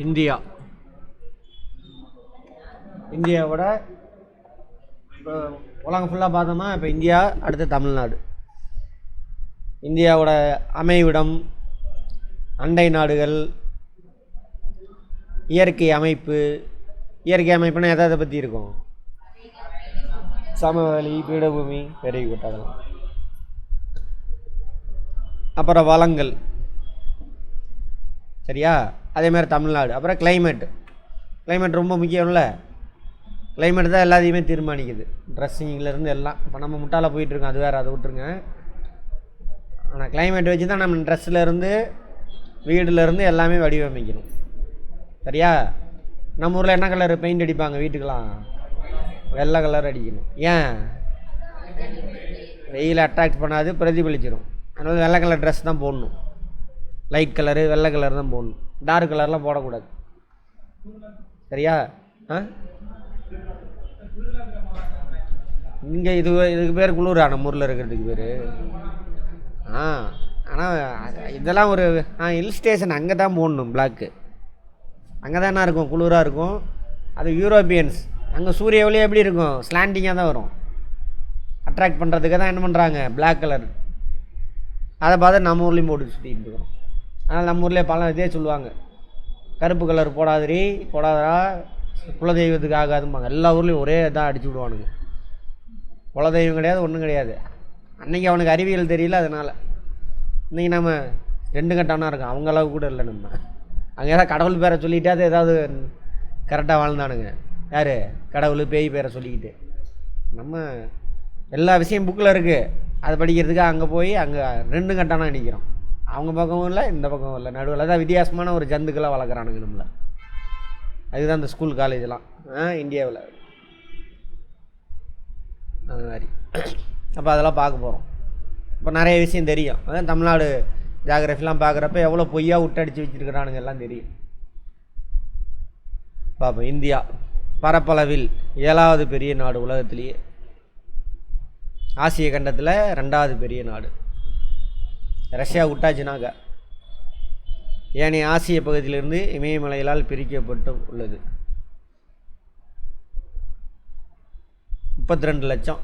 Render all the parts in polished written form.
India. இந்தியாவோட இப்போ உலகம் ஃபுல்லாக பார்த்தோம்னா இப்போ இந்தியா, அடுத்து தமிழ்நாடு. இந்தியாவோட அமைவிடம், அண்டை நாடுகள், இயற்கை அமைப்பு. இயற்கை அமைப்புனா எதை பற்றி இருக்கும்? சமவெளி, பீடபூமி, பெரிய கூட்டாதலாம். அப்புறம் வளங்கள். சரியா? அதே மாதிரி தமிழ்நாடு. அப்புறம் கிளைமேட். கிளைமேட் ரொம்ப முக்கியம்ல. கிளைமேட் தான் எல்லாத்தையுமே தீர்மானிக்குது, ட்ரெஸ்ஸிங்லேருந்து எல்லாம். இப்போ நம்ம முட்டால் போயிட்டுருக்கோம், அது வேறு, அதை விட்டுருங்க. ஆனால் கிளைமேட் வச்சு தான் நம்ம ட்ரெஸ்ஸிலேருந்து வீடுலேருந்து எல்லாமே வடிவமைக்கணும். சரியா? நம்ம ஊரில் என்ன கலர் பெயிண்ட் அடிப்பாங்க வீட்டுக்கெலாம்? வெள்ளை கலர் அடிக்கணும். ஏன்? வெயில் அட்ராக்ட் பண்ணாது, பிரதிபலிச்சிடும். அதனால் வெள்ளை கலர் ட்ரெஸ் தான் போடணும். லைட் கலரு, வெள்ளை கலர் தான் போடணும். டார்க் கலர்லாம் போடக்கூடாது. சரியா? இங்கே இதுக்கு பேர் குளிரா? நம்ம ஊரில் இருக்கிறதுக்கு பேர் ஆனால் இதெல்லாம் ஒரு ஹில் ஸ்டேஷன், அங்கே தான் போடணும் பிளாக்கு. அங்கே தான் என்ன இருக்கும்? குளிராக இருக்கும். அது யூரோப்பியன்ஸ். அங்கே சூரிய ஒளி எப்படி இருக்கும்? ஸ்லாண்டிங்காக தான் வரும். அட்ராக்ட் பண்ணுறதுக்கு தான் என்ன பண்ணுறாங்க? Black colour. அதை பார்த்து நம்ம ஊர்லேயும் போட்டு சுற்றிட்டு இருக்கோம். அதனால் நம்ம ஊர்லேயே பல இதே சொல்லுவாங்க, கருப்பு கலர் போடாதரா, குலதெய்வத்துக்கு ஆகாதும்பாங்க. எல்லா ஊர்லேயும் ஒரே இதாக அடிச்சு விடுவானுங்க. குலதெய்வம் கிடையாது, ஒன்றும் கிடையாது. அன்றைக்கி அவனுக்கு அறிவியல் தெரியல, அதனால். இன்றைக்கி நம்ம 2 கட்டானா இருக்கோம், அவங்க அளவுக்கு கூட இல்லை. நம்ம அங்கே ஏதாவது கடவுள் பேரை சொல்லிகிட்டே அது ஏதாவது கரெக்டாக வாழ்ந்தானுங்க. யார்? கடவுள் பேய் பேரை சொல்லிக்கிட்டு. நம்ம எல்லா விஷயம் புக்கில் இருக்குது, அதை படிக்கிறதுக்கு அங்கே போய் அங்கே 2 கட்டானா நிற்கிறோம். அவங்க பக்கமும் இல்லை, இந்த பக்கமும் இல்லை, நடுவில் தான் வித்தியாசமான ஒரு ஜந்துக்கெல்லாம் வளர்க்குறானுங்க நம்மளை. அதுதான் இந்த ஸ்கூல் காலேஜெலாம் இந்தியாவில் அந்த மாதிரி. அப்போ அதெல்லாம் பார்க்க போகிறோம். இப்போ நிறைய விஷயம் தெரியும். அதான் தமிழ்நாடு ஜாகிரஃபிலாம் பார்க்குறப்ப எவ்வளோ பொய்யா விட்டடிச்சு வச்சுருக்கிறானுங்க எல்லாம் தெரியும். பார்ப்போம். இந்தியா பரப்பளவில் 7வது பெரிய நாடு உலகத்திலேயே. ஆசிய கண்டத்தில் 2வது பெரிய நாடு. ரஷ்யா விட்டாச்சுனாக்க ஏனைய ஆசிய பகுதியிலிருந்து இமயமலைகளால் பிரிக்கப்பட்டு உள்ளது. 32 லட்சம்.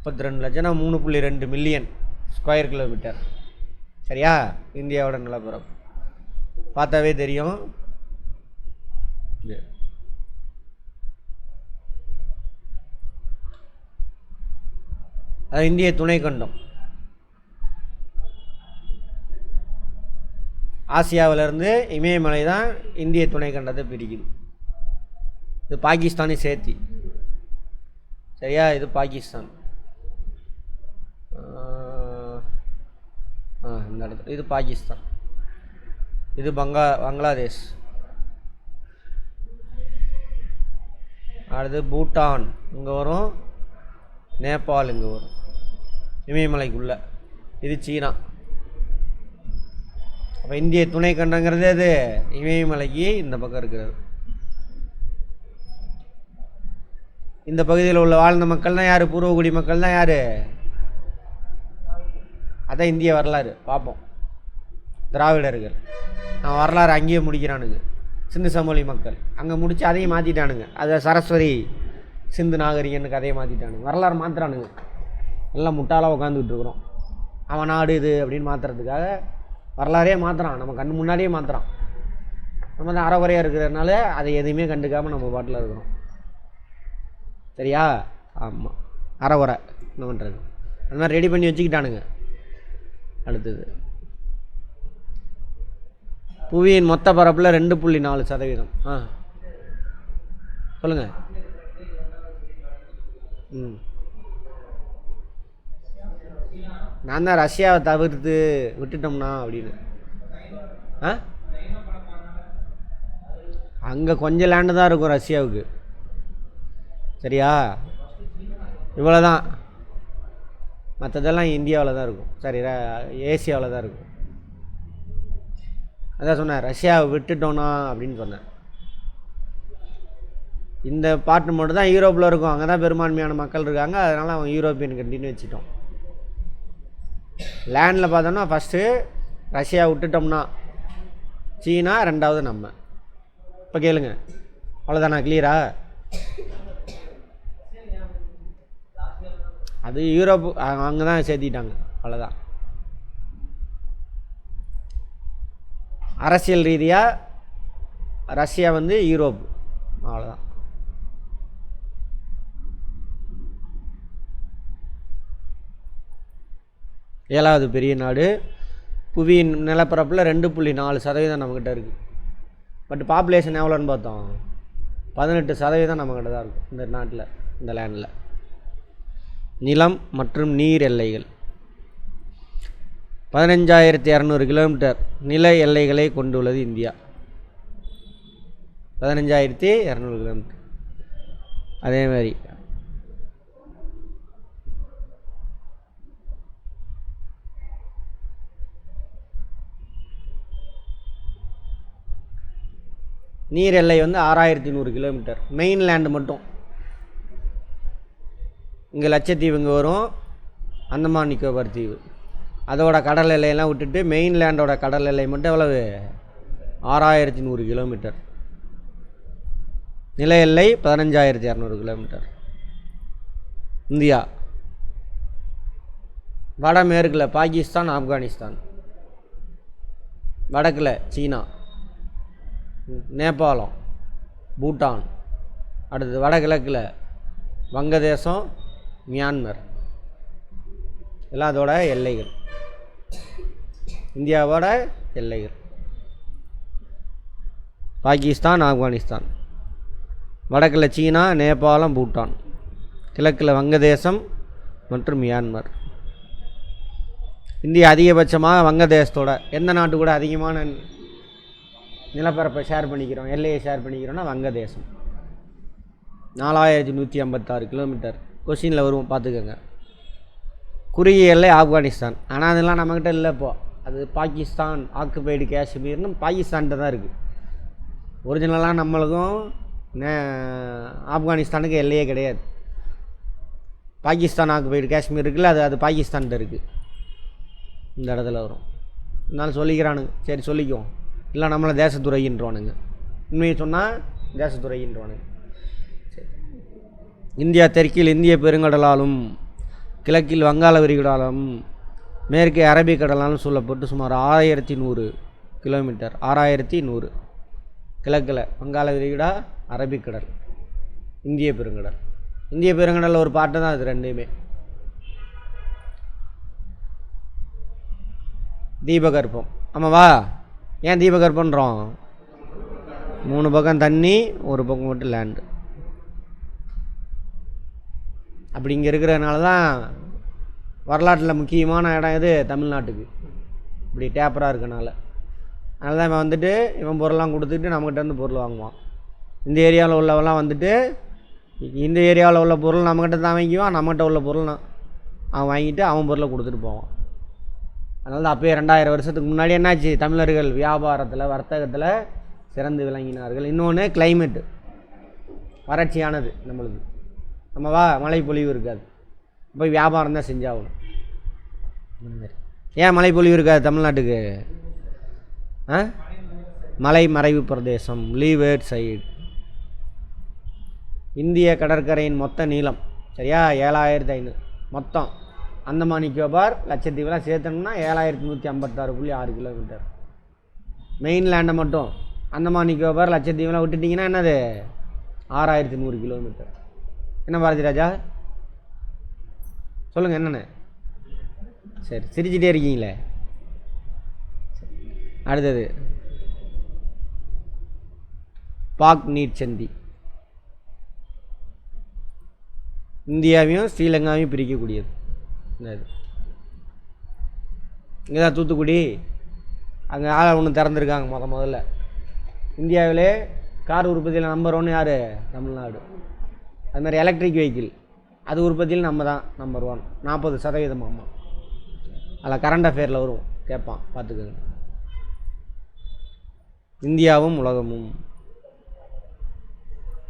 32 லட்சம்னா 3.2 மில்லியன் ஸ்கொயர் கிலோமீட்டர். சரியா? இந்தியாவோட நிலப்பரப்பு பார்த்தாவே தெரியும். அது இந்திய துணைக்கண்டம். ஆசியாவிலேருந்து இமயமலை தான் இந்திய துணைக்கண்டத்தை பிரிக்குது. இது பாகிஸ்தானே சேர்த்தி. சரியா? இது பாகிஸ்தான். இந்த இடத்துல இது பாகிஸ்தான். இது பங்களாதேஷ். அடுத்து பூட்டான் இங்கே வரும், நேபாள் இங்கே வரும், இமயமலைக்குள்ளே. இது சீனா. அப்போ இந்திய துணைக்கண்டங்கிறது அது இமயமலைக்கு இந்த பக்கம் இருக்கிறது. இந்த பகுதியில் உள்ள வாழ்ந்த மக்கள் தான் யார்? பூர்வகுடி மக்கள் தான் யார்? அதான் இந்திய வரலாறு. பார்ப்போம். திராவிடர்கள். நான் வரலாறு அங்கேயே முடிக்கிறானுங்க. சிந்து சமவெளி மக்கள் அங்கே முடித்து அதையும் மாற்றிட்டானுங்க. அதை சரஸ்வதி சிந்து நாகரிகன்னு கதையை மாற்றிட்டானுங்க. வரலாறு மாற்றுறானுங்க. எல்லாம் முட்டாளாக உட்காந்துக்கிட்டு இருக்கிறோம். அவன் நாடு இது அப்படின்னு மாற்றுறதுக்காக வரலாறே மாற்றுறான். நம்ம கண் முன்னாடியே மாற்றுறான். நம்ம தான் அறகுறையாக இருக்கிறதுனால அதை எதுவுமே கண்டுக்காமல் நம்ம பாட்டில் இருக்கிறோம். சரியா? ஆமாம், அறகுறை என்ன பண்ணுறது? அந்த மாதிரி ரெடி பண்ணி வச்சுக்கிட்டானுங்க. அடுத்தது, புவியின் மொத்த பரப்பில் 2.4%. சொல்லுங்கள். நான் தான் ரஷ்யாவை தவிர்த்து விட்டுட்டோம்னா அப்படின்னு. அங்கே கொஞ்சம் லேண்டு தான் இருக்கும் ரஷ்யாவுக்கு. சரியா? இவ்வளோ தான். மற்றதெல்லாம் இந்தியாவில் தான் இருக்கும். சரி, ஏசியாவில் தான் இருக்கும். அதான் சொன்னேன், ரஷ்யாவை விட்டுட்டோன்னா அப்படின்னு சொன்னேன். இந்த பாட்டு மட்டும் தான் யூரோப்பில் இருக்கும். அங்கே தான் பெரும்பான்மையான மக்கள் இருக்காங்க. அதனால் அவங்க யூரோப்பியன் கண்ட்ரின்னு வச்சுட்டோம். லேண்டில் பார்த்தோம்னா ஃபஸ்ட்டு ரஷ்யா விட்டுட்டோம்னா சீனா, ரெண்டாவது நம்ம. இப்போ கேளுங்க, அவ்வளோதானா? கிளியரா? அது யூரோப் அங்கே தான் சேர்த்திட்டாங்க, அவ்வளோதான். அரசியல் ரீதியாக ரஷ்யா வந்து யூரோப், அவ்வளோதான். ஏழாவது பெரிய நாடு. புவியின் நிலப்பரப்பில் 2.4% நம்மக்கிட்ட இருக்குது. பட் பாப்புலேஷன் எவ்வளோன்னு பார்த்தோம், 18% நம்மக்கிட்ட தான் இருக்கும் இந்த நாட்டில், இந்த லேண்டில். நிலம் மற்றும் நீர் எல்லைகள் 15,200 கிலோமீட்டர் நில எல்லைகளை கொண்டுள்ளது இந்தியா. 15,200 கிலோமீட்டர். அதே மாதிரி நீர் எல்லை வந்து 6,100 கிலோமீட்டர். மெயின்லேண்டு மட்டும் இங்கே லட்சத்தீவு இங்கே வரும், அந்தமான் நிக்கோபார் தீவு, அதோட கடல் எல்லையெல்லாம் விட்டுட்டு மெயின்லேண்டோட கடல் எல்லை மட்டும் எவ்வளவு? 6,100 கிலோமீட்டர். நில எல்லை 15,200 கிலோமீட்டர். இந்தியா வடமேற்கில் பாகிஸ்தான், ஆப்கானிஸ்தான், வடக்கில் சீனா, நேபாளம், பூட்டான், அடுத்தது வடகிழக்கில் வங்கதேசம், மியான்மர். எல்லாம் அதோட எல்லைகள், இந்தியாவோட எல்லைகள். பாகிஸ்தான், ஆப்கானிஸ்தான், வடக்கில் சீனா, நேபாளம், பூட்டான், கிழக்கில் வங்கதேசம் மற்றும் மியான்மர். இந்தியா அதிகபட்சமாக வங்கதேசத்தோட எந்த நாட்டு கூட அதிகமான நிலப்பரப்பை ஷேர் பண்ணிக்கிறோம், எல்லையை ஷேர் பண்ணிக்கிறோன்னா வங்கதேசம். 4,156 கிலோமீட்டர். கொஸ்டினில் வருவோம், பார்த்துக்கோங்க. குறுகிய எல்லை ஆப்கானிஸ்தான், ஆனால் அதெல்லாம் நம்மக்கிட்ட இல்லை. இப்போ அது பாகிஸ்தான் ஆக்குபைடு காஷ்மீர்னு பாகிஸ்தான்கிட்ட தான் இருக்குது. ஒரிஜினலாக நம்மளுக்கும் ஆப்கானிஸ்தானுக்கு எல்லையே கிடையாது. பாகிஸ்தான் ஆக்குபைடு காஷ்மீர் இருக்குல்ல, அது பாகிஸ்தான்கிட்ட இருக்குது, இந்த இடத்துல வரும். இருந்தாலும் சொல்லிக்கிறானுங்க, சரி சொல்லிக்குவோம். இல்லை நம்மளை தேசத்துறையின்றவானுங்க, உண்மையை சொன்னால் தேசத்துறையின்றவானுங்க. சரி. இந்தியா தெற்கில் இந்திய பெருங்கடலாலும் கிழக்கில் வங்காள விரிகுடாலும் மேற்கே அரபிக்கடலாலும் சூழப்பட்டு சுமார் 6,100 கிலோமீட்டர். 6,100 கிழக்கில் வங்காள விரிகுடா, அரபிக்கடல், இந்திய பெருங்கடல். இந்திய பெருங்கடல் ஒரு பாட்டு தான் அது ரெண்டுமே. தீபகற்பம், ஆமாவா? ஏன் தீபகற்பன்றோம்? 3 பக்கம் தண்ணி, ஒரு பக்கம் மட்டும் லேண்டு. அப்படி இங்கே இருக்கிறதுனால தான் வரலாற்றில் முக்கியமான இடம் எது? தமிழ்நாட்டுக்கு. இப்படி டேப்பராக இருக்கனால. அதனால தான் இவன் வந்துட்டு இவன் பொருள்லாம் கொடுத்துட்டு நம்மகிட்ட இருந்து பொருள் வாங்குவான். இந்த ஏரியாவில் உள்ளவெல்லாம் வந்துட்டு இந்த ஏரியாவில் உள்ள பொருள் நம்மகிட்ட தான் வாங்கிக்குவான், நம்மகிட்ட உள்ள பொருள் அவன் வாங்கிட்டு அவன் பொருளை கொடுத்துட்டு போவான். அதனால தான் அப்போயே 2000 வருஷத்துக்கு முன்னாடி என்னாச்சு? தமிழர்கள் வியாபாரத்தில், வர்த்தகத்தில் சிறந்து விளங்கினார்கள். இன்னொன்று கிளைமேட்டு வறட்சியானது நம்மளுக்கு. நம்மவா மழை பொழிவு இருக்காது, போய் வியாபாரம் தான் செஞ்சாகணும். ஏன் மழை பொழிவு இருக்காது தமிழ்நாட்டுக்கு? மலை மறைவு பிரதேசம், லீவேர்ட் சைடு. இந்திய கடற்கரையின் மொத்த நீளம் சரியா 7,500 மொத்தம். அந்தமான் நிக்கோபார் லட்சத்தீவுலாம் சேர்த்தோம்னா 7,156.6 கிலோமீட்டர். மெயின்லேண்டை மட்டும் அந்தமான் நிக்கோபார் லட்சத்தீவுலாம் விட்டுட்டிங்கன்னா என்னது? 6,100 கிலோமீட்டர். என்ன பாரதி ராஜா சொல்லுங்கள், என்னென்ன? சரி, சிரிச்சிட்டே இருக்கீங்களே. அடுத்தது பாக் நீர்ச்சந்தி. இந்தியாவையும் ஸ்ரீலங்காவையும் பிரிக்கக்கூடியது. இங்கே தான் தூத்துக்குடி, அங்கே ஆளை ஒன்று திறந்துருக்காங்க முதல்ல. இந்தியாவிலே கார் உற்பத்தியில் நம்பர் 1 யார்? தமிழ்நாடு. அது மாதிரி எலக்ட்ரிக் வெஹிக்கிள் அது உற்பத்தியில் நம்ம தான் நம்பர் 1, 40%. ஆமாம், அதில் கரண்ட் அஃபேரில் வரும், கேட்பான், பார்த்துக்கோங்க. இந்தியாவும் உலகமும்.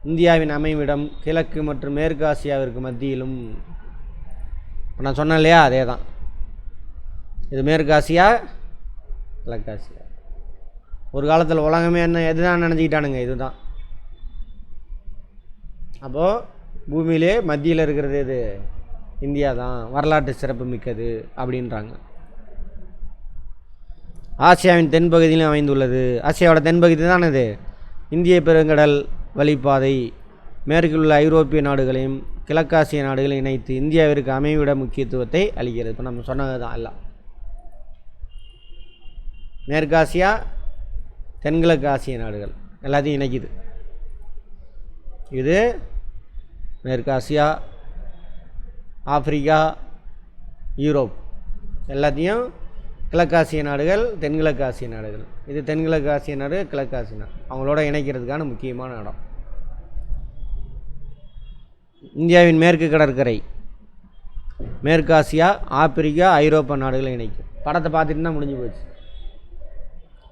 இந்தியாவின் அமைவிடம் கிழக்கு மற்றும் மேற்கு ஆசியாவிற்கு மத்தியிலும். இப்போ நான் சொன்னேன் இல்லையா, அதே தான். இது மேற்கு ஆசியா, கிழக்கு ஆசியா. ஒரு காலத்தில் உலகமே என்ன எதுதான் நினச்சிக்கிட்டானுங்க, இதுதான். அப்போது பூமியிலே மத்தியில் இருக்கிறது எது? இந்தியா தான் வரலாற்று சிறப்பு மிக்கது அப்படின்றாங்க. ஆசியாவின் தென்பகுதியிலும் அமைந்துள்ளது. ஆசியாவோட தென்பகுதி தான் இது. இந்திய பெருங்கடல் வழிப்பாதை மேற்கில் உள்ள ஐரோப்பிய நாடுகளையும் கிழக்காசிய நாடுகளையும் இணைத்து இந்தியாவிற்கு அமைவிட முக்கியத்துவத்தை அளிக்கிறது. இப்போ நம்ம சொன்னது தான் எல்லாம். மேற்காசியா தென்கிழக்கு ஆசிய நாடுகள் எல்லாத்தையும் இணைக்குது. இது மேற்காசியா, ஆப்பிரிக்கா, யூரோப் எல்லாத்தையும் கிழக்காசிய நாடுகள், தென்கிழக்கு ஆசிய நாடுகள். இது தென்கிழக்கு ஆசிய நாடு, கிழக்காசிய நாடு அவங்களோட இணைக்கிறதுக்கான முக்கியமான இடம். இந்தியாவின் மேற்கு கடற்கரை மேற்காசியா, ஆப்பிரிக்கா, ஐரோப்பா நாடுகளை இணைக்கும். படத்தை பார்த்துட்டு தான் முடிஞ்சு போச்சு.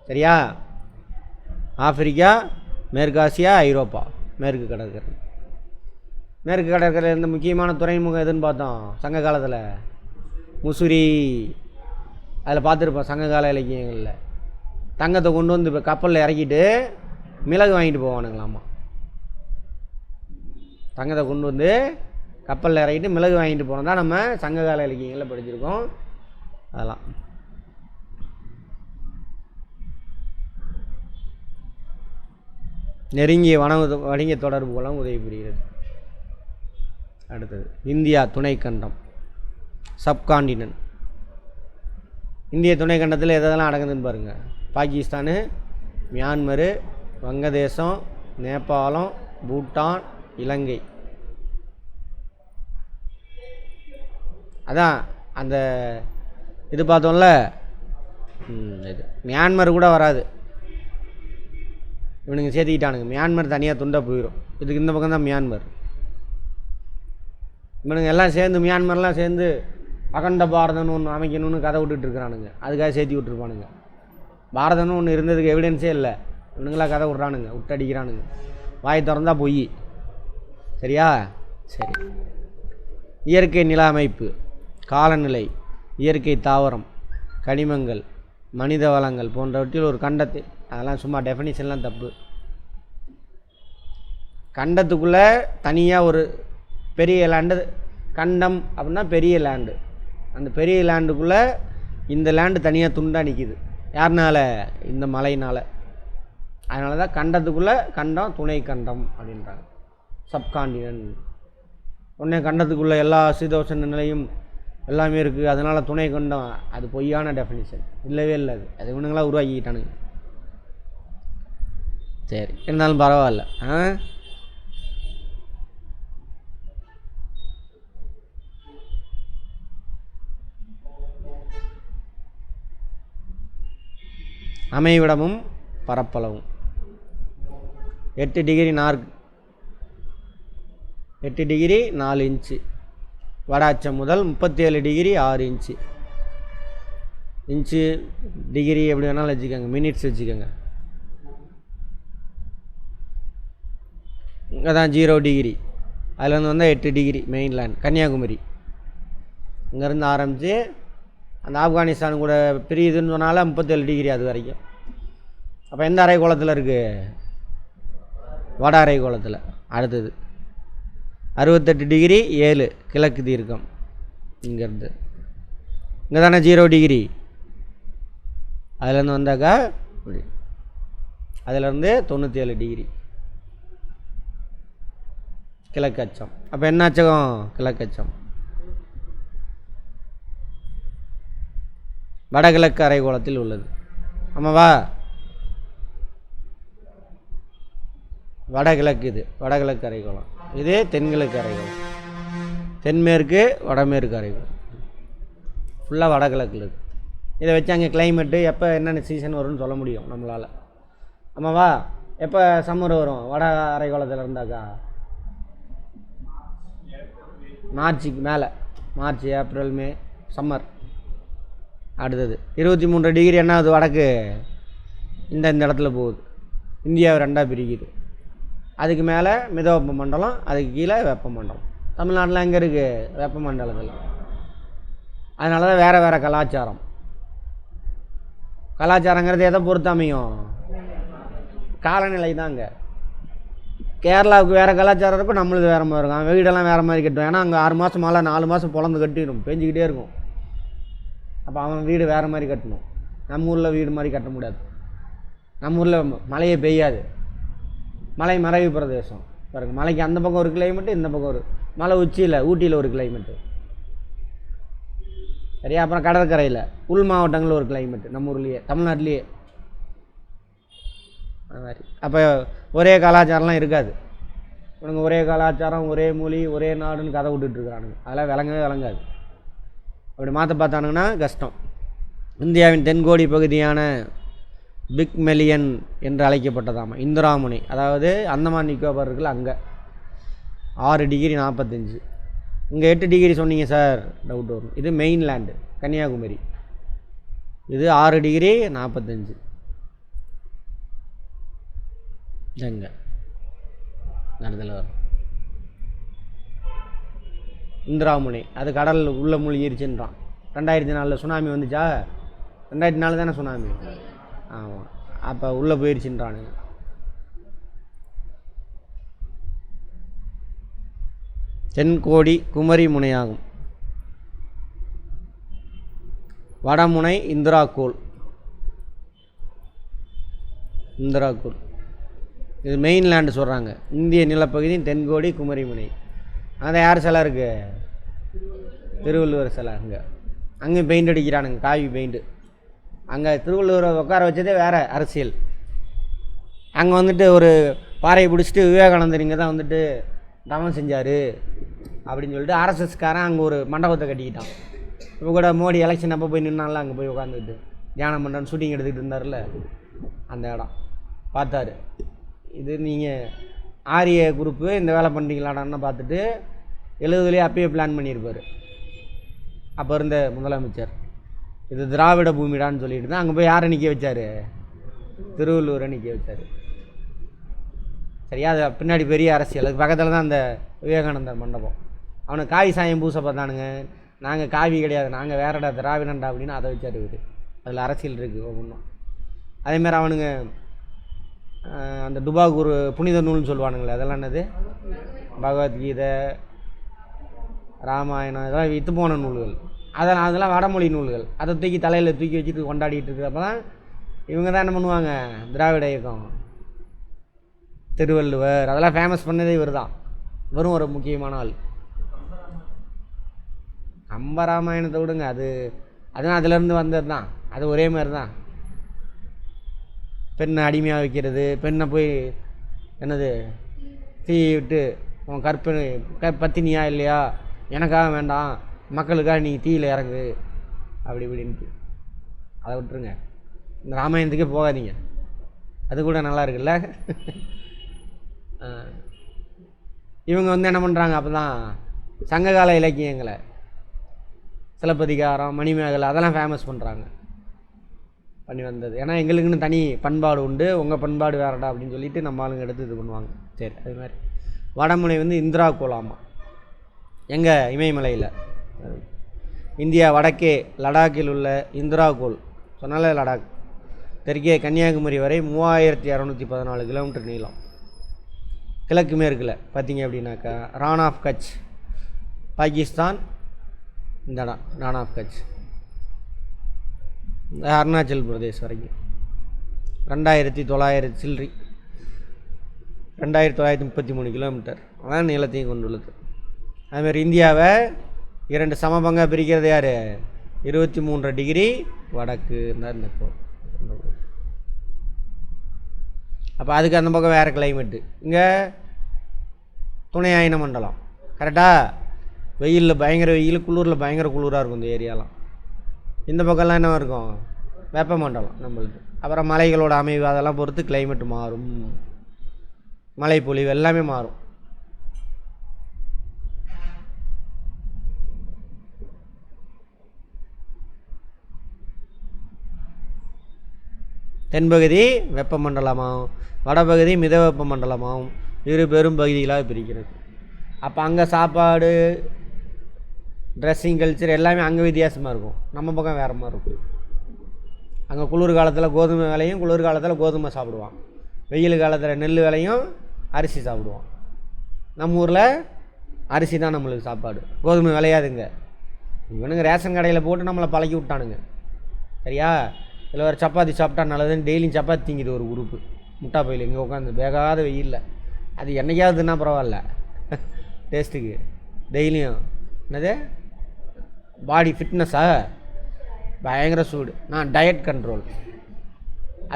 சரியா? ஆப்பிரிக்கா, மேற்காசியா, ஐரோப்பா, மேற்கு கடற்கரை. மேற்கு கடற்கரையில் இருந்த முக்கியமான துறைமுகம் எதுன்னு பார்த்தோம் சங்க காலத்தில்? முசிறி. அதில் பார்த்துருப்போம் சங்ககால இலக்கியங்களில். தங்கத்தை கொண்டு வந்து இப்போ கப்பலில் இறக்கிட்டு மிளகு வாங்கிட்டு போவானுங்களாமா. தங்கத்தை கொண்டு வந்து கப்பலில் இறக்கிட்டு மிளகு வாங்கிட்டு போனோம் தான் நம்ம சங்ககால இலக்கியங்களில் படிச்சிருக்கோம். அதெல்லாம் நெருங்கிய வணிக தொடர்புகளும் உதவி புரிகிறது. அடுத்தது இந்தியா துணைக்கண்டம், சப்காண்டினன்ட். இந்திய துணைக்கண்டத்தில் எதெல்லாம் அடங்குதுன்னு பாருங்கள். பாகிஸ்தானு, மியான்மரு, வங்கதேசம், நேபாளம், பூட்டான், இலங்கை. அதான் அந்த இது பார்த்தோம்ல, இது மியான்மர் கூட வராது. இவனுங்க சேர்த்துக்கிட்டானுங்க. மியான்மர் தனியாக துண்டாக போயிடும். இதுக்கு இந்த பக்கம் தான் மியான்மர். இவனுங்க எல்லாம் சேர்ந்து மியான்மர்லாம் சேர்ந்து அகண்ட பாரதம்னு ஒன்று அமைக்கணும்னு கதை விட்டுட்டுருக்குறானுங்க. அதுக்காக சேர்த்து விட்டுருப்பானுங்க. பாரதம்னு ஒன்று இருந்ததுக்கு எவிடன்ஸே இல்லை. இவனுங்களாம் கதை விட்றானுங்க, விட்டடிக்கிறானுங்க. வாய் திறந்தா பொய். சரியா? சரி. இயற்கை நில அமைப்பு, காலநிலை, இயற்கை தாவரம், கனிமங்கள், மனித வளங்கள் போன்றவற்றில் ஒரு கண்டத்தை, அதெல்லாம் சும்மா டெஃபினிஷன்லாம் தப்பு. கண்டத்துக்குள்ளே தனியாக ஒரு பெரிய லேண்டு, கண்டம் அப்படின்னா பெரிய லேண்டு. அந்த பெரிய லேண்டுக்குள்ளே இந்த லேண்டு தனியாக துண்டாக நிற்கிது. யாருனால? இந்த மலையினால். அதனால தான் கண்டத்துக்குள்ளே கண்டம் துணை கண்டம் அப்படின்றாங்க. சப்காண்டினன்ட். உடனே கண்டத்துக்குள்ளே எல்லா சீதோஷண நிலையும் எல்லாமே இருக்குது, அதனால் துணை கண்டம். அது பொய்யான டெஃபினிஷன். இல்லவே இல்லை. அது இவனுங்களாம் உருவாக்கிக்கிட்டானுங்க. சரி, இருந்தாலும் பரவாயில்ல. அமைவிடமும் பரப்பளவும் 8 டிகிரி நார்க், 8 டிகிரி 4 இன்ச்சு வட அச்சம் முதல் 37 டிகிரி 6 இன்ச்சு. இன்ச்சு டிகிரி எப்படி வேணாலும் வச்சுக்கோங்க, மினிட்ஸ் வச்சுக்கோங்க. இங்கே தான் 0 டிகிரி. அதுலேருந்து வந்தால் 8 டிகிரி மெயின்லேண்ட் கன்னியாகுமரி. இங்கேருந்து ஆரம்பித்து அந்த ஆப்கானிஸ்தான் கூட பிரியுதுன்னு சொன்னால 37 டிகிரி அது வரைக்கும். அப்போ எந்த அரைக்கோளத்தில் இருக்குது? வட அரைக்கோளத்தில். அடுத்தது 68 டிகிரி 7 கிழக்கு தீர்க்கம். இங்கேருந்து இங்கே தானே 0 டிகிரி. அதுலேருந்து வந்தாக்கா அதுலேருந்து 97 டிகிரி கிழக்கு அச்சம். அப்போ என்ன அச்சகம்? கிழக்கு அச்சம். வடகிழக்கு அரைக்கோளத்தில் உள்ளது. ஆமாவா? வடகிழக்கு, இது வடகிழக்கு அரைக்கோளம். இது தென்கிழக்கு அரைக்கோளம். தென்மேற்கு வடமேற்கு அரைக்கோளம் ஃபுல்லாக வடகிழக்கில் இருக்குது. இதை வச்சு அங்கே கிளைமேட்டு எப்போ என்னென்ன சீசன் வரும்னு சொல்ல முடியும் நம்மளால். ஆமாவா? எப்போ சம்மர் வரும் வட அரைக்கோளத்தில் இருந்தாக்கா? மார்ச்சுக்கு மேலே. மார்ச், ஏப்ரல், மே சம்மர். அடுத்தது 23 டிகிரி என்ன ஆகுது? வடக்கு இந்த இடத்துல போகுது. இந்தியாவை ரெண்டாக பிரிக்குது. அதுக்கு மேலே மித வெப்ப மண்டலம், அதுக்கு கீழே வெப்பமண்டலம். தமிழ்நாட்டில் எங்கே இருக்குது? வெப்பமண்டலத்தில். அதனால தான் வேறு வேறு கலாச்சாரம். கலாச்சாரங்கிறது எதை பொறுத்து அமையும்? காலநிலை தான் அங்கே. கேரளாவுக்கு வேறு கலாச்சாரம் இருக்கும், நம்மளுக்கு வேறு மாதிரி இருக்கும். வீடெல்லாம் வேறு மாதிரி கட்டுவோம். ஏன்னா அங்கே 6 மாதம் மழை, 4 மாதம் பொழந்து கட்டிடும், பெஞ்சிக்கிட்டே இருக்கும். அப்போ அவன் வீடு வேறு மாதிரி கட்டணும். நம்ம ஊரில் வீடு மாதிரி கட்ட முடியாது. நம்ம ஊரில் மழையே பெய்யாது, மலை மறைவு பிரதேசம் பாருங்க. மலைக்கு அந்த பக்கம் ஒரு கிளைமேட்டு, இந்த பக்கம் ஒரு மலை உச்சியில் ஊட்டியில் ஒரு கிளைமேட்டு, சரியா? அப்புறம் கடற்கரையில் உள் மாவட்டங்களில் ஒரு கிளைமேட்டு, நம்ம ஊர்லேயே தமிழ்நாட்டிலேயே அது மாதிரி. அப்போ ஒரே கலாச்சாரம்லாம் இருக்காது. இவனுங்க ஒரே கலாச்சாரம், ஒரே மொழி, ஒரே நாடுன்னு கதை விட்டுட்டுருக்குறானுங்க. அதெல்லாம் விளங்கவே விளங்காது. அப்படி மாற்ற பார்த்தானுங்கன்னா கஷ்டம். இந்தியாவின் தென்கோடி பகுதியான பிக் மெலியன் என்று அழைக்கப்பட்டதாமா இந்திராமுனை, அதாவது அந்தமான் நிக்கோபார் இருக்குல்ல, அங்கே 6 டிகிரி 45. இங்கே 8 டிகிரி சொன்னீங்க சார், டவுட் வரும். இது மெயின்லேண்டு கன்னியாகுமரி, இது 6 டிகிரி 45. எங்கே நடத்தில் வரும் இந்திராமுனை, அது கடல் உள்ள மூழ்கிருச்சுன்றான். 2004 சுனாமி வந்துச்சா? 2004 தானே சுனாமி? ஆமாம், அப்போ உள்ளே போயிடுச்சுன்றானுங்க. தென்கோடி குமரி முனையாகும். வடமுனை இந்திராகோள். இது மெயின்லேண்டு சொல்கிறாங்க. இந்திய நிலப்பகுதி தென்கோடி குமரி முனை. அதை யார் சிலை இருக்குது? திருவள்ளுவர் சிலை. அங்கே பெயிண்ட் அடிக்கிறானுங்க, காவி பெயிண்ட்டு. அங்கே திருவள்ளுவரை உட்கார வச்சதே வேறு அரசியல். அங்கே வந்துட்டு ஒரு பாறையை பிடிச்சிட்டு விவேகானந்தர் இங்கே தான் வந்துட்டு தவம் செஞ்சார் அப்படின்னு சொல்லிட்டு ஆர்எஸ்எஸ்காரன் அங்கே ஒரு மண்டபத்தை கட்டிக்கிட்டான். இப்போ கூட மோடி எலெக்ஷன் அப்போ போய் நின்னால அங்கே போய் உட்காந்துக்கிட்டு தியானம் பண்ணுறேன்னு ஷூட்டிங் எடுத்துக்கிட்டு இருந்தார்ல, அந்த இடம் பார்த்தாரு. இது நீங்கள் ஆரிய குரூப்பு இந்த வேலை பண்ணுறீங்களாடான்னு பார்த்துட்டு 70லேயே அப்பயே பிளான் பண்ணியிருப்பார் அப்போ இருந்த முதலமைச்சர். இது திராவிட பூமிடான்னு சொல்லிட்டு தான் அங்கே போய் யாரை நிற்க வச்சார்? திருவள்ளுவரை நிற்க வச்சார். சரியா? அது பின்னாடி பெரிய அரசியல். அதுக்கு பக்கத்தில் தான் அந்த விவேகானந்தர் மண்டபம். அவனுக்கு காவி சாயம் பூச பார்த்தானுங்க. நாங்கள் காவி கிடையாது, நாங்கள் வேறடா திராவிடண்டா அப்படின்னு அதை வச்சார் இவர். அதில் அரசியல் இருக்குது ஒவ்வொன்றும். அதேமாதிரி அவனுங்க அந்த டுபாகூர் புனித நூல்னு சொல்லுவானுங்களே, அதெல்லாம் என்னது? பகவத்கீதை, ராமாயணம், இதெல்லாம் விற்று போன நூல்கள். அதெல்லாம் வடமொழி நூல்கள். அதை தூக்கி தலையில் தூக்கி வச்சுட்டு கொண்டாடிட்டு இருக்கிறப்ப தான் இவங்க தான் என்ன பண்ணுவாங்க? திராவிட இயக்கம், திருவள்ளுவர், அதெல்லாம் ஃபேமஸ் பண்ணதே இவர் தான். வெறும் ஒரு முக்கியமான ஆள். கம்பராமாயணத்தை விடுங்க, அதுதான் அதிலேருந்து வந்தது தான். அது ஒரே மாதிரி தான். பெண்ணை அடிமையாக வைக்கிறது, பெண்ணை போய் என்னது தீ விட்டு உன் பத்தினியா இல்லையா, எனக்காக வேண்டாம், மக்களுக்காக நீ தீயில் இறங்கு அப்படி இப்படின்ட்டு. அதை விட்டுருங்க, இந்த ராமாயணத்துக்கே போகாதீங்க. அது கூட நல்லா இருக்குல்ல. இவங்க வந்து என்ன பண்ணுறாங்க? அப்போ தான் சங்ககால இலக்கியங்களை, சிலப்பதிகாரம், மணிமேகலை, அதெல்லாம் ஃபேமஸ் பண்ணுறாங்க. பண்ணி வந்தது. ஏன்னா எங்களுக்குன்னு தனி பண்பாடு உண்டு, உங்கள் பண்பாடு வேறடா அப்படின்னு சொல்லிட்டு நம்ம ஆளுங்க எடுத்து இது பண்ணுவாங்க. சரி, அது மாதிரி வடமுனை வந்து இந்திராகோளாமா. எங்கே? இமயமலையில். இந்தியா வடக்கே லடாக்கில் உள்ள இந்திராகோள் சொன்னால லடாக், தெற்கே கன்னியாகுமரி வரை 3614 கிலோமீட்டர் நீளம். கிழக்கு மேற்கில் பார்த்தீங்க அப்படின்னாக்கா ரான் ஆஃப் கட்ச், பாகிஸ்தான். இந்த இடம் ரான் ஆஃப் கட்ச், அருணாச்சல் பிரதேஷ் வரைக்கும் 2900 சில்லி, 2933 கிலோமீட்டர் அதான் நீளத்தையும் கொண்டுள்ளது. அதுமாதிரி இந்தியாவை 2 சமபங்காக பிரிக்கிறது யார்? 23 டிகிரி வடக்கு தான் இந்த கோள். அப்போ அதுக்கு அந்த பக்கம் வேறு கிளைமேட்டு. இங்கே துணை அயன மண்டலம். கரெக்டாக வெயிலில் பயங்கர வெயில், குளிரில் பயங்கர குளிராக இருக்கும் இந்த ஏரியாலாம். இந்த பக்கம்லாம் என்ன இருக்கும்? வெப்பமண்டலம் நம்மளுக்கு. அப்புறம் மலைகளோட அமைவு அதெல்லாம் பொறுத்து கிளைமேட் மாறும், மழை பொழிவு எல்லாமே மாறும். தென்பகுதி வெப்பமண்டலமாகவும் வடபகுதி மித வெப்பமண்டலமாகவும் இரு பெரும் பகுதிகளாக பிரிக்கிறது. அப்போ அங்கே சாப்பாடு, ட்ரெஸ்ஸிங் கல்ச்சர் எல்லாமே அங்கே வித்தியாசமாக இருக்கும், நம்ம பக்கம் வேறு மாதிரி இருக்கும். அங்கே குளிர் காலத்தில் கோதுமை விளையும், குளிர் காலத்தில் கோதுமை சாப்பிடுவான். வெயில் காலத்தில் நெல் விளையும், அரிசி சாப்பிடுவோம். நம்ம ஊரில் அரிசி தான் நம்மளுக்கு சாப்பாடு, கோதுமை விளையாதுங்க. இவனுங்க ரேஷன் கடையில் போட்டு நம்மளை பழக்கி விட்டானுங்க. சரியா? இதில் ஒரு சப்பாத்தி சாப்பிட்டா நல்லதுன்னு டெய்லியும் சப்பாத்தி திங்கிது ஒரு குரூப்பு. முட்டா பையில் இங்கே உட்காந்து வேகாத வெயிலில். அது என்னைக்காவதுன்னா பரவாயில்ல டேஸ்ட்டுக்கு. டெய்லியும் என்னது பாடி ஃபிட்னஸா, பயங்கர சூடு. நான் டயட் கண்ட்ரோல்.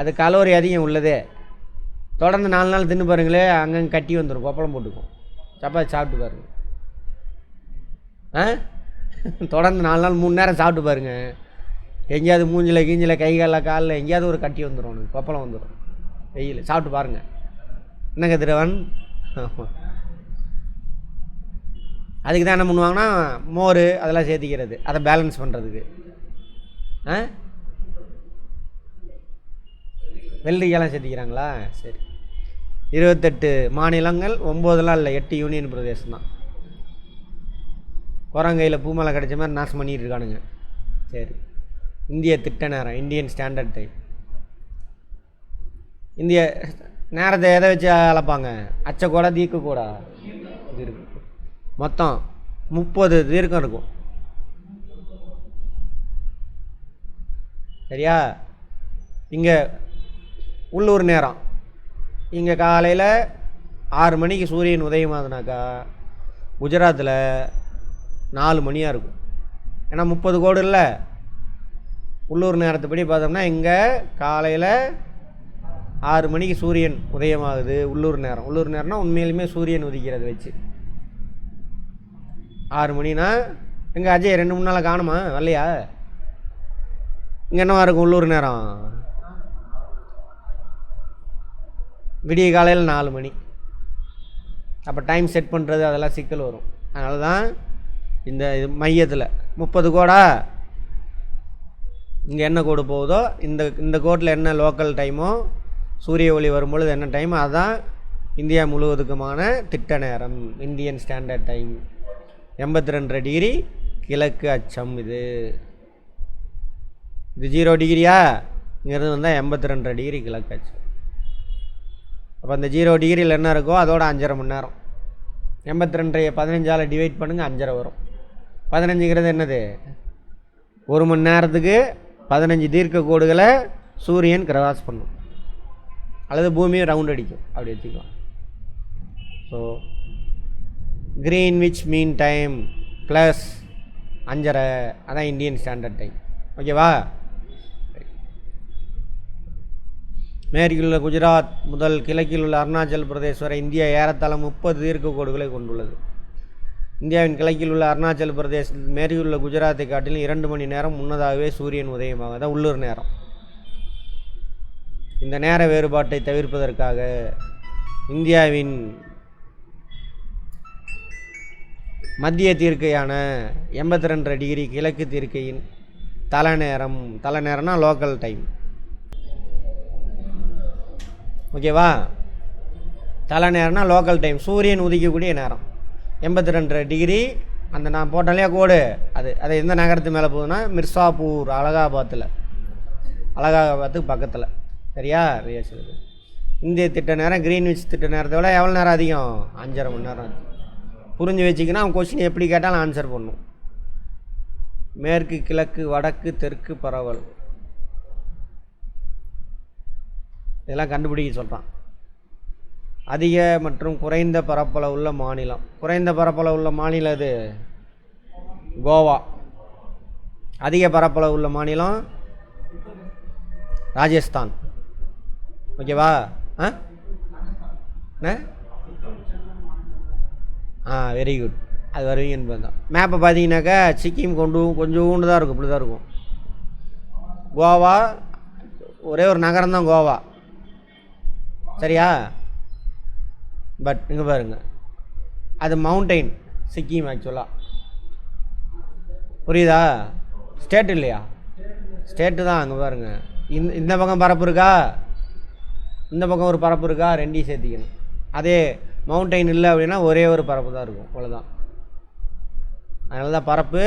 அது கலோரி அதிகம் உள்ளதே. தொடர்ந்து 4 நாள் தின்னு பாருங்களே, அங்கங்கே கட்டி வந்துடும், கொப்பளம் போட்டுக்கும். சப்பாத்தி சாப்பிட்டு பாருங்க. தொடர்ந்து 4 நாள் 3 நேரம் சாப்பிட்டு பாருங்க, எங்கேயாவது மூஞ்சில் கீஞ்சில் கை காலில் எங்கேயாவது ஒரு கட்டி வந்துடும், உனக்கு கொப்பளம் வந்துடும். வெயில் சாப்பிட்டு பாருங்கள். என்னங்க திருவன்? அதுக்கு தான் என்ன பண்ணுவாங்கன்னா மோர் அதெல்லாம் சேர்த்திக்கிறது, அதை பேலன்ஸ் பண்ணுறதுக்கு. வெள்ளரிக்காயெல்லாம் சேர்த்திக்கிறாங்களா? சரி. 28 மாநிலங்கள், 9லாம் இல்லை, 8 யூனியன் பிரதேசம் தான். குரங்கையில் பூமலை கிடைச்ச மாதிரி நாசம் பண்ணிகிட்டு இருக்கானுங்க. சரி. இந்திய திட்ட நேரம், இந்தியன் ஸ்டாண்டர்ட் டைம். இந்திய நேரத்தை எதை வச்சு அளப்பாங்க? அச்சக்கூடா தீர்க்கக்கூடா? இது இருக்கு. மொத்தம் 30 தீர்க்கம் இருக்கும். சரியா? இங்கே உள்ளூர் நேரம், இங்கே காலையில் 6 மணிக்கு சூரியன் உதயமாகுதுனாக்கா குஜராத்தில் 4 மணியாக இருக்கும். ஏன்னா 30 கோடு இல்லை. உள்ளூர் நேரத்துப்படி பார்த்தோம்னா இங்கே காலையில் 6 மணிக்கு சூரியன் உதயமாகுது. உள்ளூர் நேரம். உள்ளூர் நேரம்னா உண்மையிலுமே சூரியன் உதிக்கிறது வச்சு 6 மணினா. எங்கே அஜய் 2-3 நாளாக காணுமா? வரலையா? இங்கே என்னவா இருக்கும் உள்ளூர் நேரம்? விடிய காலையில் 4 மணி. அப்போ டைம் செட் பண்ணுறது அதெல்லாம் சிக்கல் வரும். அதனால தான் இந்த இது மையத்தில் 30 கோடா, இங்கே என்ன கோடு போகுதோ இந்த கோட்டில் என்ன லோக்கல் டைமோ, சூரிய ஒளி வரும்பொழுது என்ன டைம், அதுதான் இந்தியா முழுவதுக்குமான திட்ட நேரம், இந்தியன் ஸ்டாண்டர்ட் டைம். 82 டிகிரி கிழக்கு அச்சம். இது 0 டிகிரியா? இங்கேருந்து வந்தால் 82 டிகிரி கிழக்கு அச்சம். அப்போ அந்த 0 டிகிரியில் என்ன இருக்கோ அதோட 5.5 மணி நேரம். 82 15ஆல் டிவைட் பண்ணுங்கள், 5.5 வரும். 15ங்கிறது என்னது? 1 மணி நேரத்துக்கு 15 தீர்க்க கோடுகளை சூரியன் கிராஸ் பண்ணும், அல்லது பூமியை ரவுண்ட் அடிக்கும், அப்படி வச்சுக்கலாம். So Greenwich mean time plus 5.5, அதான் இந்தியன் ஸ்டாண்டர்ட் டைம். ஓகேவா? மேற்கில் உள்ள குஜராத் முதல் கிழக்கில் உள்ள அருணாச்சல் பிரதேஷ் வரை இந்தியா ஏறத்தாழ 30 தீர்க்க கோடுகளை கொண்டுள்ளது. இந்தியாவின் கிழக்கில் உள்ள அருணாச்சல் பிரதேசத்தில் மேற்கில் உள்ள குஜராத்தை காட்டிலும் 2 மணி நேரம் முன்னதாகவே சூரியன் உதயமாகும். அதான் உள்ளூர் நேரம். இந்த நேர வேறுபாட்டை தவிர்ப்பதற்காக இந்தியாவின் மத்திய தீர்க்கையான 82 டிகிரி கிழக்கு தீர்க்கையின் தலைநேரம்னா லோக்கல் டைம். ஓகேவா? தலைநேரம்னா லோக்கல் டைம், சூரியன் உதிக்கக்கூடிய நேரம் 82 டிகிரி. அந்த நான் போட்டாலே கோடு அது எந்த நகரத்து மேலே போகுதுன்னா மிர்சாப்பூர், அலகாபாத்துக்கு பக்கத்தில். சரியா? ரியாசலுக்கு இந்திய திட்ட நேரம் கிரீன்விச் திட்ட நேரத்தை விட எவ்வளோ நேரம் அதிகம்? 5.5 மணி நேரம். புரிஞ்சு வச்சுக்கினா அவன் கொஸ்டின் எப்படி கேட்டாலும் ஆன்சர் பண்ணும். மேற்கு கிழக்கு வடக்கு தெற்கு பரவல் இதெல்லாம் கண்டுபிடிக்க சொல்கிறான். அதிக மற்றும் குறைந்த பரப்பளவு உள்ள மாநிலம். குறைந்த பரப்பளவு உள்ள மாநிலம் அது கோவா. அதிக பரப்பளவு உள்ள மாநிலம் ராஜஸ்தான். ஓகேவா? Very good. அது வருவீங்கன்னு பார்த்தோம். மேப்பை பார்த்தீங்கன்னாக்கா சிக்கிம் கொஞ்சோண்டு தான் இருக்கும், இப்படி தான் இருக்கும். கோவா ஒரே ஒரு நகரம் தான் கோவா. சரியா? பட் இங்கே பாருங்க, அது மவுண்டெயின் சிக்கிம் ஆக்சுவலாக. புரியுதா? ஸ்டேட் இல்லையா? ஸ்டேட்டு தான். அங்கே பாருங்கள், இந்த பக்கம் பரப்பு இருக்கா, இந்த பக்கம் ஒரு பரப்பு இருக்கா, ரெண்டையும் சேர்த்திக்கணும். அதே மவுண்டெயின் இல்லை அப்படின்னா ஒரே ஒரு பரப்பு தான் இருக்கும், அவ்வளோதான். அதனால தான் பரப்பு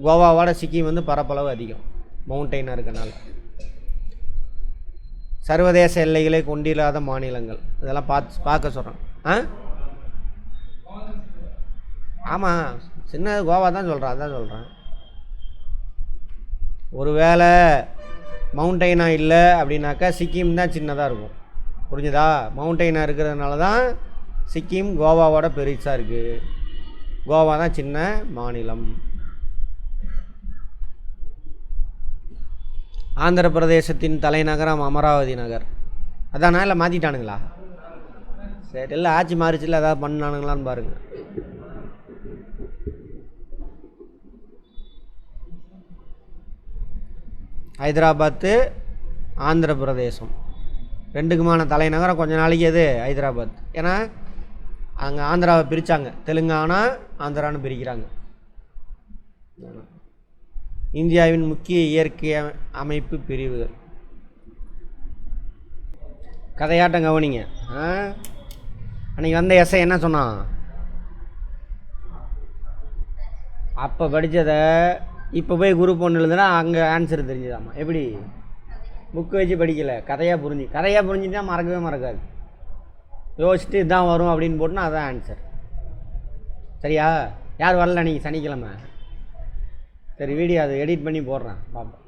கோவாவோட சிக்கிம் வந்து பரப்பளவு அதிகம், மவுண்டெயினாக இருக்கனால. சர்வதேச எல்லைகளை கொண்டில்லாத மாநிலங்கள் இதெல்லாம் பார்க்க சொல்கிறேன். ஆமாம், சின்ன கோவா தான் சொல்கிறேன், அதான் சொல்கிறேன். ஒருவேளை மவுண்டெயினாக இல்லை அப்படின்னாக்கா சிக்கிம் தான் சின்னதாக இருக்கும். புரிஞ்சுதா? மவுண்டெயினாக இருக்கிறதுனால தான் சிக்கிம் கோவாவோட பெருசாக இருக்குது. கோவா தான் சின்ன மாநிலம். ஆந்திர பிரதேசத்தின் தலைநகரம் அமராவதி நகர். அதானா இல்லை மாற்றிட்டானுங்களா? சரி, இல்லை ஆட்சி மாறிச்சில்ல, ஏதாவது பண்ணானுங்களான்னு பாருங்கள். ஹைதராபாத்து ஆந்திர பிரதேசம் ரெண்டுக்குமான தலைநகரம் கொஞ்ச நாளைக்கு எது? ஹைதராபாத். ஏன்னா அங்கே ஆந்திராவை பிரித்தாங்க, தெலுங்கானா ஆந்திரான்னு பிரிக்கிறாங்க. இந்தியாவின் முக்கிய இயற்கை அமைப்பு பிரிவுகள். கதையாட்டம் கவனிங்க. அன்றைக்கி வந்த எஸ்ஐ என்ன சொன்னான்? அப்போ படித்ததை இப்போ போய் குரூப் ஒன்று எழுதுனா அங்கே ஆன்சர் தெரிஞ்சுதாம்மா. எப்படி? புக்கு வச்சு படிக்கலை, கதையாக புரிஞ்சுட்டா மறக்கவே மறக்காது. யோசிச்சுட்டு இதுதான் வரும் அப்படின்னு போட்டுனா அதுதான் ஆன்சர். சரியா? யார் வரல நீங்கள் சனிக்கிழமை? சரி, வீடியோ அதை எடிட் பண்ணி போடுறேன், பார்ப்போம்.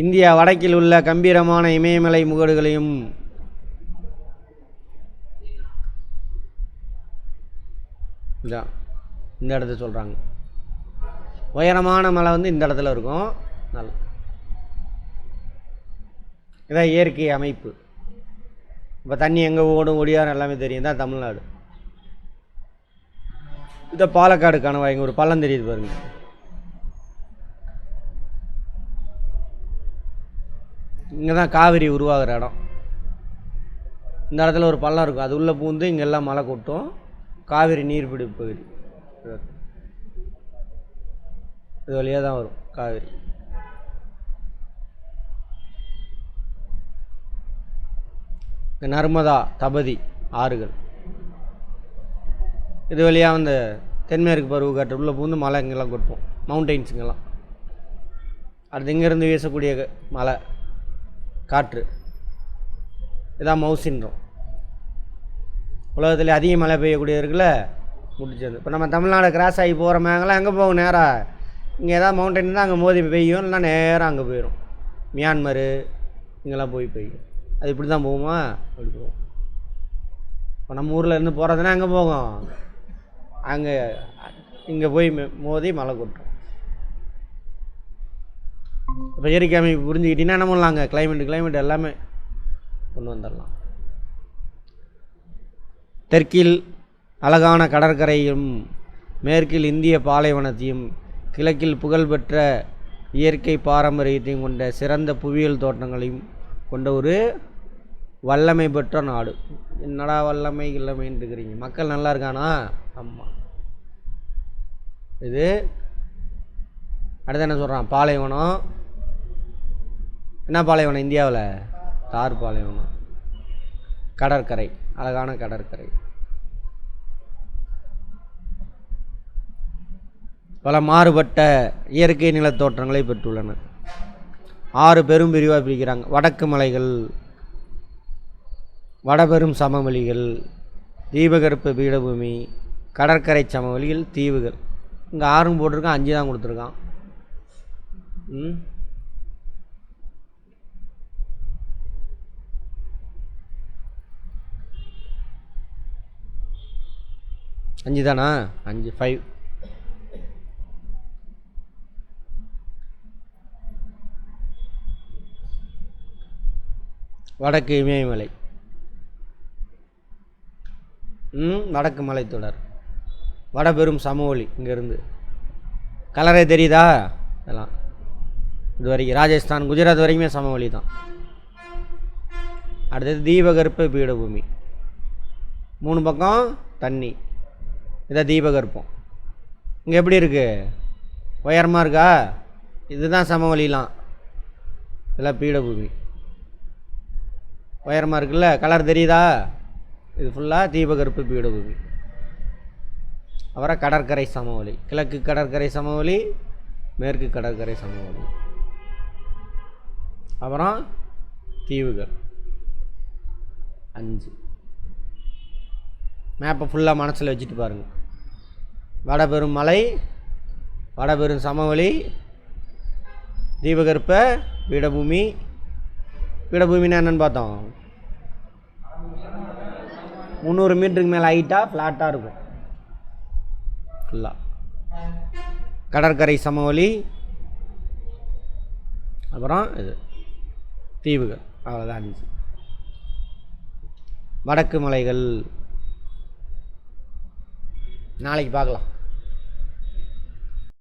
இந்தியா வடக்கில் உள்ள கம்பீரமான இமயமலை முகடுகளையும் இந்த இடத்த சொல்கிறாங்க. உயரமான மலை வந்து இந்த இடத்துல இருக்கும். நல்ல இதான் இயற்கை அமைப்பு. இப்போ தண்ணி எங்கே ஓடும் ஒடியாரம் எல்லாமே தெரியும். தான் தமிழ்நாடு. இதை பாலக்காடு கணவாய். இங்கே ஒரு பள்ளம் தெரியுது பாருங்க. இங்கே தான் காவிரி உருவாகிற இடம். இந்த இடத்துல ஒரு பள்ளம் இருக்கும், அது உள்ளே பூந்து இங்கெல்லாம் மழை கொட்டும். காவிரி நீர்பிடிப்பு பகுதி இது வழியாக தான் வரும் காவிரி. நர்மதா, தபதி ஆறுகள் இது வழியாக வந்து தென்மேற்கு பருவக்காற்று உள்ளே பூந்து மலை இங்கெல்லாம் கொட்டும், மவுண்டெயின்ஸுங்கெல்லாம். அடுத்து இங்கேருந்து வீசக்கூடிய மலை காற்று இதான் மவுசின்றோம். உலகத்தில் அதிக மழை பெய்யக்கூடிய இருக்குல்ல முடிச்சது. இப்போ நம்ம தமிழ்நாடு கிராஸ் ஆகி போகிற மேங்கெல்லாம் எங்கே போகும்? நேராக இங்கே ஏதாவது மவுண்டன் தான் அங்கே மோதி பெய்யும், இல்லைனா நேராக அங்கே போயிடும். மியான்மரு இங்கெல்லாம் போய் பெய்யும். அது இப்படி தான் போகுமா? அப்படி போகும். இப்போ நம்ம ஊரில் இருந்து போகிறதுனா எங்கே போகும்? அங்கே இங்கே போய் மோதி மழை கொட்டும். இப்போ இயற்கை அமைப்பு புரிஞ்சுக்கிட்டீங்கன்னா என்ன பண்ணலாங்க? கிளைமேட் எல்லாமே கொண்டு வந்துடலாம். தெற்கில் அழகான கடற்கரையும், மேற்கில் இந்திய பாலைவனத்தையும், கிழக்கில் புகழ்பெற்ற இயற்கை பாரம்பரியத்தையும் கொண்ட சிறந்த புவியியல் தோட்டங்களையும் கொண்ட ஒரு வல்லமை பெற்ற நாடு. என்னடா வல்லமை இல்லமைன்னு இருக்கிறீங்க? மக்கள் நல்லா இருக்கானா? ஆமாம். இது அடுத்து என்ன சொல்கிறான்? பாலைவனம். என்ன பாலைவனம் இந்தியாவில்? தார் பாலைவனம். கடற்கரை, அழகான கடற்கரை. பல மாறுபட்ட இயற்கை நிலத்தோற்றங்களை பெற்றுள்ளன. 6 பெரும் பிரிவாக பிரிக்கிறாங்க. வடக்கு மலைகள், வடபெரும் சமவெளிகள், தீபகற்ப பீடபூமி, கடற்கரை சமவெளிகள், தீவுகள். இங்கே 6 போட்டிருக்கான், 5 தான் கொடுத்துருக்கான். அஞ்சு தானா? 5 வடக்கு இமயமலை, வடக்கு மலைத்தொடர், வடபெரும் சமவெளி. இங்கேருந்து கலரே தெரியுதா? இதெல்லாம் இது வரைக்கும் ராஜஸ்தான் குஜராத் வரைக்குமே சமவெளி தான். அடுத்தது தீபகற்ப பீடபூமி, 3 பக்கம் தண்ணி. இதான் தீபகற்பம். இங்கே எப்படி இருக்குது? உயரமாக இருக்கா? இதுதான் சமவெளிலாம். இதெல்லாம் பீடபூமி. உயரமாக இருக்குல்ல, கலர் தெரியுதா? இது ஃபுல்லாக தீபகற்ப பீடபூமி. அப்புறம் கடற்கரை சமவெளி, கிழக்கு கடற்கரை சமவெளி, மேற்கு கடற்கரை சமவெளி. அப்புறம் தீவுகள் 5. மேப்பை ஃபுல்லாக மனசில் வச்சுட்டு பாருங்கள். வடபெரும் மலை, வடபெரும் சமவெளி, தீபகற்ப பீடபூமி. பீடபூமின்னா என்னென்னு பார்த்தோம், 300 மீட்டருக்கு மேலே ஹைட்டாக ஃப்ளாட்டாக இருக்கும் ஃபுல்லாக. கடற்கரை சமவெளி, அப்புறம் இது தீவுகள். அவ்வளோதான் 5. வடக்கு மலைகள் நாளைக்கு பார்க்கலாம்.